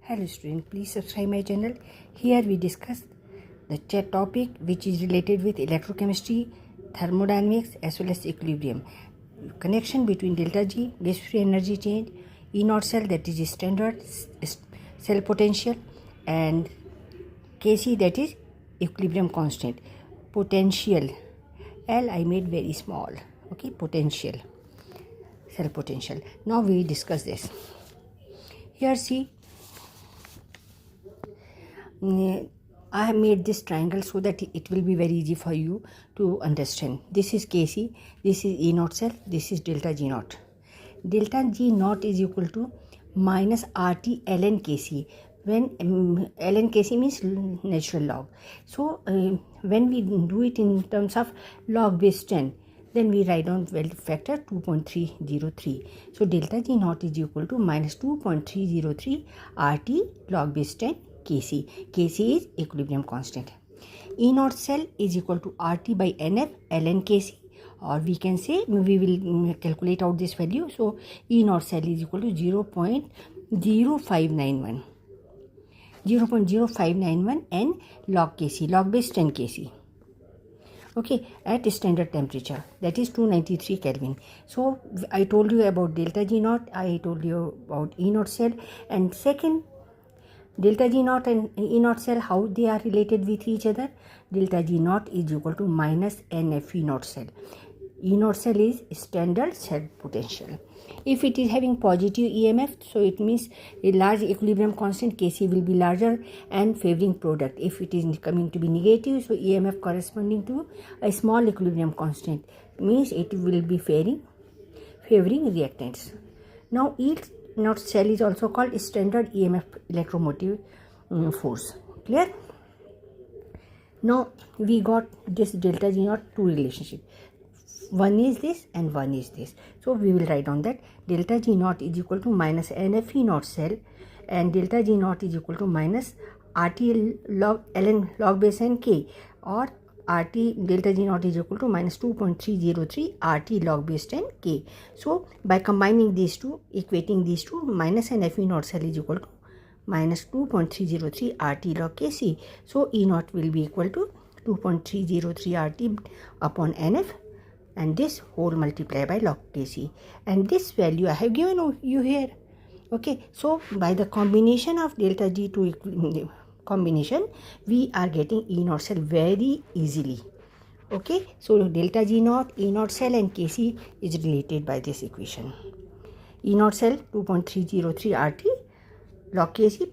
Hello student, please subscribe my channel. Here we discuss the topic which is related with electrochemistry, thermodynamics as well as equilibrium. Connection between delta G, gas free energy change, E naught cell, that is standard cell potential, and Kc, that is equilibrium constant. Potential L I made very small, okay, potential, cell potential. Now we discuss this. Here see, I have made this triangle so that it will be very easy for you to understand. This is Kc, this is E naught cell, this is delta G naught. Delta G naught is equal to minus RT ln Kc, when ln Kc means natural log. So when we do it in terms of log base 10, then we write down value factor 2.303. So delta G naught is equal to minus 2.303 RT log base 10 Kc. Kc is equilibrium constant. E naught cell is equal to RT by NF ln Kc, or we can say, we will calculate out this value. So E naught cell is equal to 0.0591 N log Kc, log base 10 Kc. Okay, at standard temperature, that is 293 Kelvin. So I told you about delta G naught, I told you about E naught cell, and second, delta G naught and E naught cell, how they are related with each other. Delta G naught is equal to minus NF E naught cell. E naught cell is standard cell potential. If it is having positive EMF, so it means a large equilibrium constant Kc will be larger and favoring product. If it is coming to be negative, so EMF corresponding to a small equilibrium constant means it will be favoring reactants. Now E naught cell is also called standard EMF electromotive force. Clear? Now we got this delta G naught two relationship. One is this and one is this. So we will write down that delta G naught is equal to minus NF E naught cell, and delta G naught is equal to minus RT log ln log base n K, or RT delta G naught is equal to minus 2.303 RT log base 10 K. So by combining these two, equating these two, minus NF E naught cell is equal to minus 2.303 RT log Kc. So E naught will be equal to 2.303 RT upon NF, and this whole multiplied by log Kc, and this value I have given you here. Okay, so by the combination of delta G to combination, we are getting E naught cell very easily. Okay, so delta G naught, E naught cell and Kc is related by this equation. E naught cell 2.303 RT log Kc